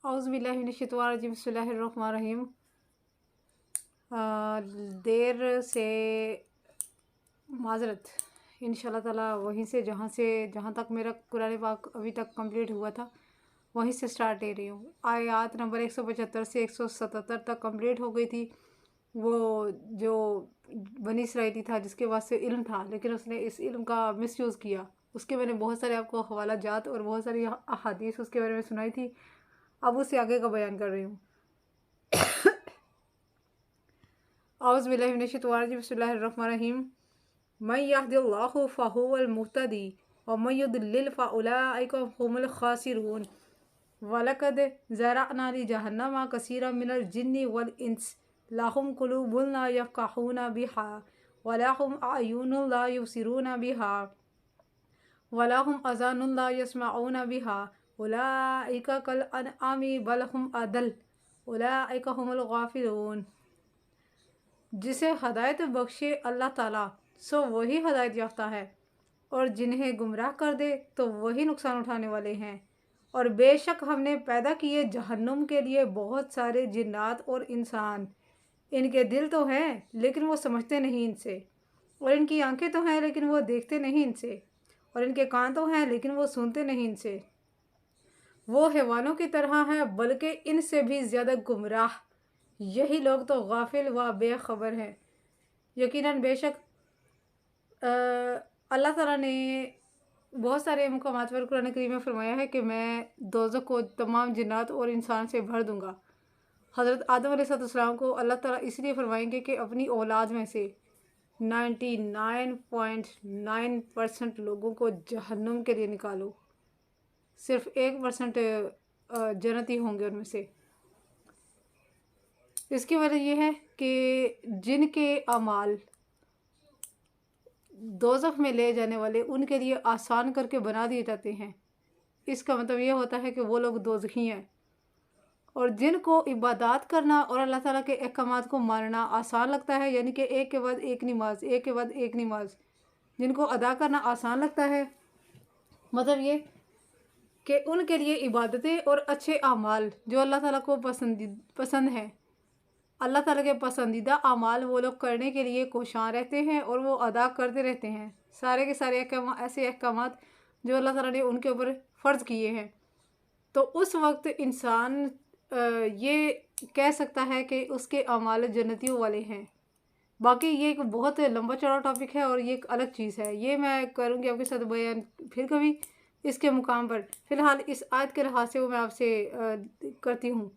औज़ु बिल्लाहि मिनश्शैतानिर्रजीम बिस्मिल्लाहिर्रहमानिर्रहीम। देर से माज़रत, इंशाअल्लाह ताला वहीं से जहाँ तक मेरा कुरान पाक अभी तक कंप्लीट हुआ था वहीं से स्टार्ट दे रही हूँ। आयत नंबर 175 से 177 तक कंप्लीट हो गई थी। वो जो बनी इसराइली था जिसके पास से इल्म था लेकिन उसने इस इल्म का मिसयूज़ किया, उसके मैंने बहुत सारे आपको हवाला जात और बहुत सारी अहादीस उसके बारे में सुनाई थी। अब उससे आगे का बयान कर रही हूँ। औज़ु बिल्लाहि मिनश्शैतानिर्रजीम बिस्मिल्लाहिर्रहमानिर्रहीम। मन यहदिल्लाहु फहुवल मुहतदी व मन युद्लिल फउलाइका हुमुल खासिरून। वलक़द ज़रअना लिजहन्नम कसीरम मिनल जिन्नि वल इंस लहुम कुलूबुन ला यफ़क़हूना बिहा व लहुम अयुनुन ला युबसिरूना बिहा व लहुम आज़ानुन ला यस्मऊना बिहा उलाइका कल अनआमी बल हुम अदल उलाइका हुमुल गाफिलून। जिसे हदायत बख्शे अल्लाह ताला सो वही हदायत याफ्ता है, और जिन्हें गुमराह कर दे तो वही नुकसान उठाने वाले हैं। और बेशक हमने पैदा किए जहन्नुम के लिए बहुत सारे जिन्नात और इंसान। इनके दिल तो हैं लेकिन वो समझते नहीं इनसे, और इनकी आंखें तो हैं लेकिन वो देखते नहीं इनसे, और इनके कान तो हैं लेकिन वो सुनते नहीं इनसे। वो हैवानों की तरह हैं बल्कि इनसे भी ज़्यादा गुमराह। यही लोग तो गाफिल व बेखबर हैं। यकीनन बेशक अल्लाह ताला ने बहुत सारे मुकामात पर कुरान करीम में फरमाया है कि मैं दोज़ख को तमाम जिन्नात और इंसान से भर दूंगा। हज़रत आदम अलैहिस्सलाम को अल्लाह ताला इसलिए फरमाएंगे कि अपनी औलाद में से 99.9% लोगों को जहन्नुम के लिए निकालो, सिर्फ 1% जन्नती होंगे उनमें से। इसकी वजह यह है कि जिनके अमाल दोज़ख में ले जाने वाले उनके लिए आसान करके बना दिए जाते हैं। इसका मतलब ये होता है कि वो लोग दोज़खी हैं। और जिनको इबादत करना और अल्लाह ताला के अहकामात को मानना आसान लगता है, यानी कि एक के बाद एक नमाज, एक के बाद एक नमाज जिनको अदा करना आसान लगता है, मतलब ये कि उनके लिए इबादतें और अच्छे अमाल जो अल्लाह ताला को पसंद है, अल्लाह ताला के पसंदीदा अमाल वो लोग करने के लिए कोशां रहते हैं और वो अदा करते रहते हैं। सारे के सारे ऐसे अहकामात जो अल्लाह ताला ने उनके ऊपर फ़र्ज़ किए हैं। तो उस वक्त इंसान ये कह सकता है कि उसके अमाल जन्नतियों वाले हैं। बाकी ये एक बहुत लंबा चौड़ा टॉपिक है और ये एक अलग चीज़ है। ये मैं करूँगी आपके साथ बयान फिर कभी इसके मुकाम पर। फ़िलहाल इस आयत के लिहाज से वो मैं आपसे करती हूँ।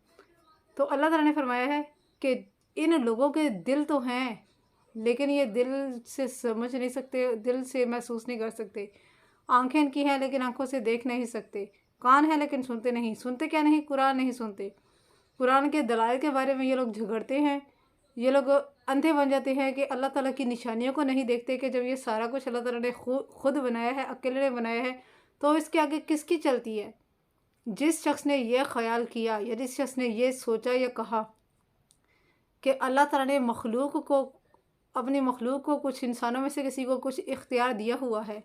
तो अल्लाह ताला ने फरमाया है कि इन लोगों के दिल तो हैं लेकिन ये दिल से समझ नहीं सकते, दिल से महसूस नहीं कर सकते। आंखें इनकी हैं लेकिन आंखों से देख नहीं सकते। कान है लेकिन सुनते नहीं। सुनते क्या नहीं, कुरान नहीं सुनते। कुरान के दलाइल के बारे में ये लोग झगड़ते हैं। ये लोग अंधे बन जाते हैं कि अल्लाह ताला की निशानियों को नहीं देखते कि जब ये सारा कुछ अल्लाह ताला ने खुद बनाया है, अकेले ने बनाया है, तो इसके आगे किसकी चलती है। जिस शख्स ने यह ख्याल किया या जिस शख्स ने ये सोचा या कहा कि अल्लाह ताला ने अपनी मखलूक को कुछ इंसानों में से किसी को कुछ इख्तियार दिया हुआ है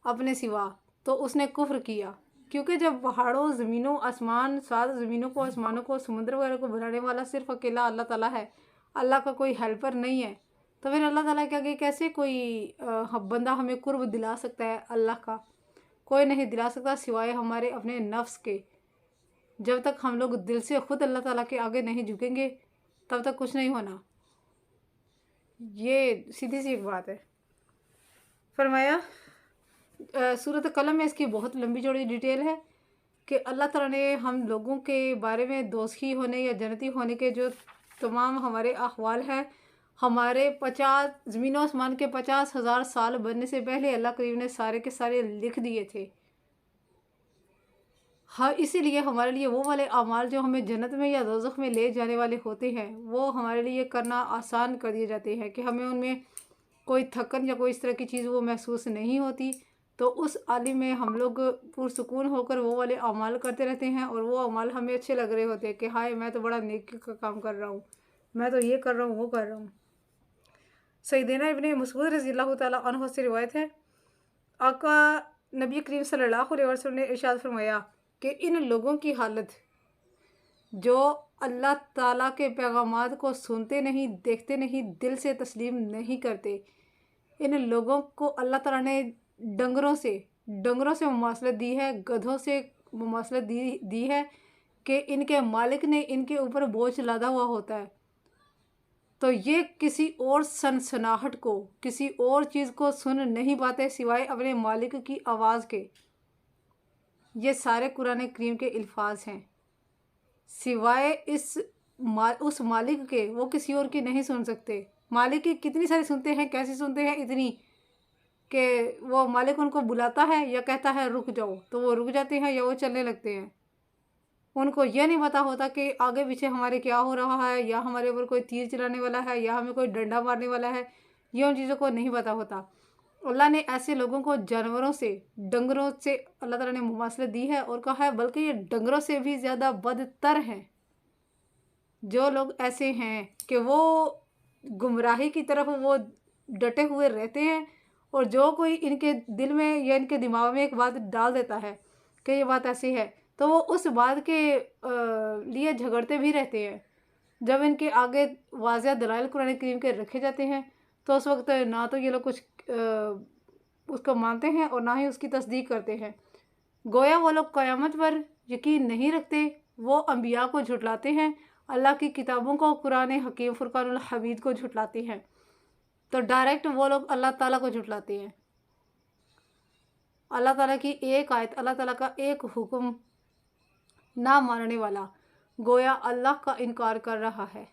अपने सिवा, तो उसने कुफ्र किया। क्योंकि जब पहाड़ों, ज़मीनों, आसमान, 7 ज़मीनों को, आसमानों को, समुद्र वगैरह को बनाने वाला सिर्फ अकेला अल्लाह ताला है, अल्लाह का कोई हेल्पर नहीं है, तो फिर अल्लाह ताला के आगे कैसे कोई बंदा हमें कुर्ब दिला सकता है। अल्लाह का कोई नहीं दिला सकता सिवाय हमारे अपने नफ्स के। जब तक हम लोग दिल से खुद अल्लाह ताला के आगे नहीं झुकेंगे तब तक कुछ नहीं होना। ये सीधी सी एक बात है। फरमाया सूरत कलम में इसकी बहुत लंबी चौड़ी डिटेल है कि अल्लाह ताला ने हम लोगों के बारे में दोज़खी होने या जन्नती होने के जो तमाम हमारे अहवाल हैं, हमारे 50 ज़मीन और आसमान के 50,000 साल बनने से पहले अल्लाह करीम ने सारे के सारे लिख दिए थे। हाँ, इसीलिए हमारे लिए वो वाले अमाल जो हमें जन्नत में या दोज़ख में ले जाने वाले होते हैं वो हमारे लिए करना आसान कर दिए जाते हैं कि हमें उनमें कोई थकन या कोई इस तरह की चीज़ वो महसूस नहीं होती। तो उस आलिम में हम लोग पुरसुकून होकर वो वाले अमाल करते रहते हैं और वो अमाल हमें अच्छे लग रहे होते हैं कि हाय मैं तो बड़ा नेकी का काम कर रहा हूँ, मैं तो ये कर रहा हूँ, वो कर रहा हूँ। सैयदना इब्ने मसूद रज़ियल्लाहु ताला अन्हु से रिवायत है, आका नबी करीम सल्लल्लाहु अलैहि वसल्लम ने इरशाद फरमाया کہ ان لوگوں کی حالت جو اللہ تعالیٰ کے پیغامات کو سنتے نہیں، دیکھتے نہیں، دل سے تسلیم نہیں کرتے، ان لوگوں کو اللہ تعالیٰ نے ڈنگروں سے مماثلت دی ہے، گدھوں سے مماثلت دی ہے کہ ان کے مالک نے ان کے اوپر بوجھ لادا ہوا ہوتا ہے، تو یہ کسی اور سنسناہٹ کو، کسی اور چیز کو سن نہیں پاتے سوائے اپنے مالک کی آواز کے۔ یہ سارے قرآن کریم کے الفاظ ہیں، سوائے اس مالک کے وہ کسی اور کی نہیں سن سکتے۔ مالک کی کتنی ساری سنتے ہیں، کیسی سنتے ہیں؟ اتنی کہ وہ مالک ان کو بلاتا ہے یا کہتا ہے رک جاؤ تو وہ رک جاتے ہیں یا وہ چلنے لگتے ہیں۔ ان کو یہ نہیں پتا ہوتا کہ آگے پیچھے ہمارے کیا ہو رہا ہے، یا ہمارے اوپر کوئی تیر چلانے والا ہے، یا ہمیں کوئی ڈنڈا مارنے والا ہے، یہ ان چیزوں کو نہیں پتا ہوتا۔ اللہ نے ایسے لوگوں کو جانوروں سے، ڈنگروں سے اللہ تعالیٰ نے مماثلت دی ہے اور کہا ہے بلکہ یہ ڈنگروں سے بھی زیادہ بدتر ہیں۔ جو لوگ ایسے ہیں کہ وہ گمراہی کی طرف وہ ڈٹے ہوئے رہتے ہیں، اور جو کوئی ان کے دل میں یا ان کے دماغ میں ایک بات ڈال دیتا ہے کہ یہ بات ایسی ہے، تو وہ اس بات کے لیے جھگڑتے بھی رہتے ہیں۔ جب ان کے آگے واضح دلائل قرآن کریم کے رکھے جاتے ہیں تو اس وقت نہ تو یہ لوگ کچھ اس کو مانتے ہیں اور نہ ہی اس کی تصدیق کرتے ہیں۔ گویا وہ لوگ قیامت پر یقین نہیں رکھتے، وہ انبیاء کو جھٹلاتے ہیں، اللہ کی کتابوں کو، قرآن حکیم فرقان الحمید کو جھٹلاتے ہیں، تو ڈائریکٹ وہ لوگ اللہ تعالیٰ کو جھٹلاتے ہیں۔ اللہ تعالیٰ کی ایک آیت، اللہ تعالیٰ کا ایک حکم نہ ماننے والا گویا اللہ کا انکار کر رہا ہے۔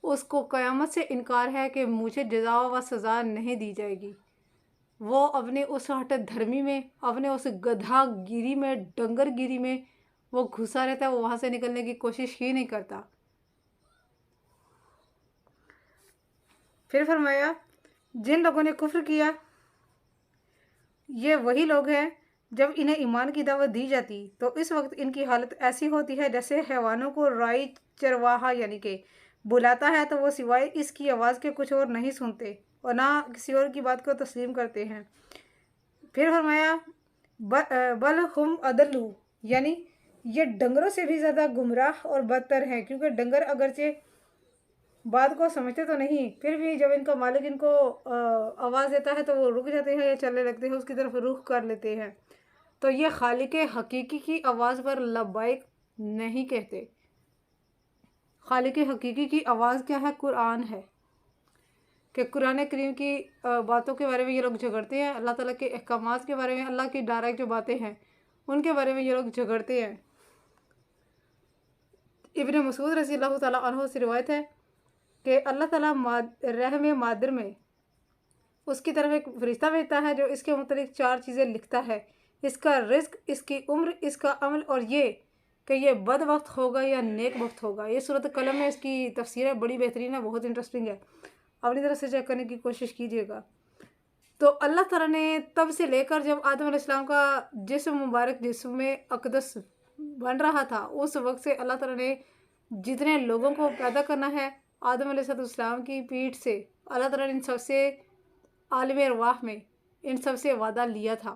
اس کو قیامت سے انکار ہے کہ مجھے جزا و سزا نہیں دی جائے گی۔ وہ اپنے اس ہٹ دھرمی میں، اپنے اس گدھا گیری میں، ڈنگر گیری میں وہ گھسا رہتا ہے، وہ وہاں سے نکلنے کی کوشش ہی نہیں کرتا۔ پھر فرمایا جن لوگوں نے کفر کیا یہ وہی لوگ ہیں جب انہیں ایمان کی دعوت دی جاتی تو اس وقت ان کی حالت ایسی ہوتی ہے جیسے حیوانوں کو رائی چرواہا یعنی کہ بلاتا ہے تو وہ سوائے اس کی آواز کے کچھ اور نہیں سنتے اور نہ کسی اور کی بات کو تسلیم کرتے ہیں۔ پھر فرمایا بل ہم اضل، یعنی یہ ڈنگروں سے بھی زیادہ گمراہ اور بدتر ہیں، کیونکہ ڈنگر اگرچہ بات کو سمجھتے تو نہیں، پھر بھی جب ان کا مالک ان کو آواز دیتا ہے تو وہ رک جاتے ہیں یا چلنے لگتے ہیں، اس کی طرف رخ کر لیتے ہیں۔ تو یہ خالق حقیقی کی آواز پر لبیک نہیں کہتے۔ خالق حقیقی کی آواز کیا ہے؟ قرآن ہے، کہ قرآن کریم کی باتوں کے بارے میں یہ لوگ جھگڑتے ہیں، اللہ تعالیٰ کے احکامات کے بارے میں، اللہ کی ڈائریکٹ جو باتیں ہیں ان کے بارے میں یہ لوگ جھگڑتے ہیں۔ ابن مسعود رضی اللہ تعالیٰ عنہ سے روایت ہے کہ اللہ تعالیٰ رحم مادر میں اس کی طرف ایک فرشتہ بھیجتا ہے جو اس کے متعلق 4 چیزیں لکھتا ہے: اس کا رزق، اس کی عمر، اس کا عمل، اور یہ کہ یہ بد وقت ہوگا یا نیک وقت ہوگا۔ یہ سورۃ قلم میں اس کی تفسیر ہے، بڑی بہترین ہے، بہت انٹرسٹنگ ہے، اپنی طرف سے چیک کرنے کی کوشش کیجیے گا۔ تو اللہ تعالیٰ نے تب سے لے کر جب آدم علیہ السلام کا جسم مبارک جسم اقدس بن رہا تھا اس وقت سے اللہ تعالیٰ نے جتنے لوگوں کو پیدا کرنا ہے آدم علیہ السلام کی پیٹھ سے، اللہ تعالیٰ نے ان سب سے عالم ارواح میں ان سب سے وعدہ لیا تھا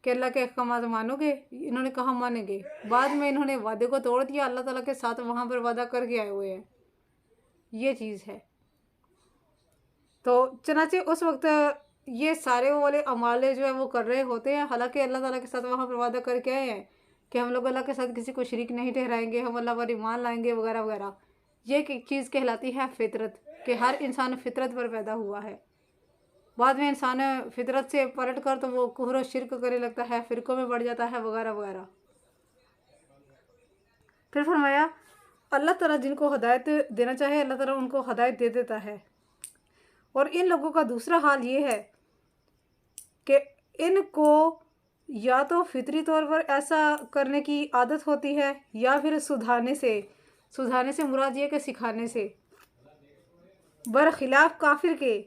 کہ اللہ کے احکامات مانو گے۔ انہوں نے کہا مانیں گے، بعد میں انہوں نے وعدے کو توڑ دیا، اللہ تعالیٰ کے ساتھ وہاں پر وعدہ کر کے آئے ہوئے ہیں۔ یہ چیز ہے۔ تو چنانچہ اس وقت یہ سارے والے اعمال جو ہے وہ کر رہے ہوتے ہیں، حالانکہ اللہ تعالیٰ کے ساتھ وہاں پر وعدہ کر کے آئے ہیں کہ ہم لوگ اللہ کے ساتھ کسی کو شریک نہیں ٹھہرائیں گے، ہم اللہ پر ایمان لائیں گے وغیرہ وغیرہ۔ یہ چیز کہلاتی ہے فطرت، کہ ہر انسان فطرت پر پیدا ہوا ہے۔ بعد میں انسان فطرت سے پلٹ کر تو وہ کفر و شرک کرنے لگتا ہے، فرقوں میں بڑھ جاتا ہے وغیرہ وغیرہ۔ پھر فرمایا اللہ تعالیٰ جن کو ہدایت دینا چاہے اللہ تعالیٰ ان کو ہدایت دے دیتا ہے، اور ان لوگوں کا دوسرا حال یہ ہے کہ ان کو یا تو فطری طور پر ایسا کرنے کی عادت ہوتی ہے یا پھر سدھارنے سے مراد یہ کہ سکھانے سے، برخلاف کافر کے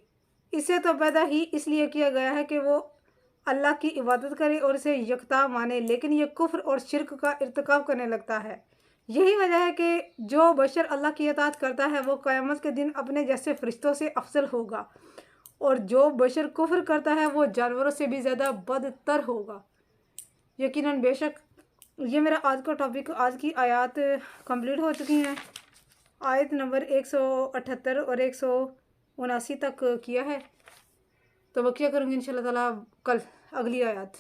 اسے تو پیدا ہی اس لیے کیا گیا ہے کہ وہ اللہ کی عبادت کرے اور اسے یکتا مانے، لیکن یہ کفر اور شرک کا ارتکاب کرنے لگتا ہے۔ یہی وجہ ہے کہ جو بشر اللہ کی اطاعت کرتا ہے وہ قیامت کے دن اپنے جیسے فرشتوں سے افضل ہوگا، اور جو بشر کفر کرتا ہے وہ جانوروں سے بھی زیادہ بدتر ہوگا۔ यकीनन बेशक ये मेरा आज का टॉपिक, आज की आयत कंप्लीट हो चुकी हैं। आयत नंबर 178 और 179 तक किया है, तो बकिया करूँगी इंशाल्लाह ताला कल अगली आयत।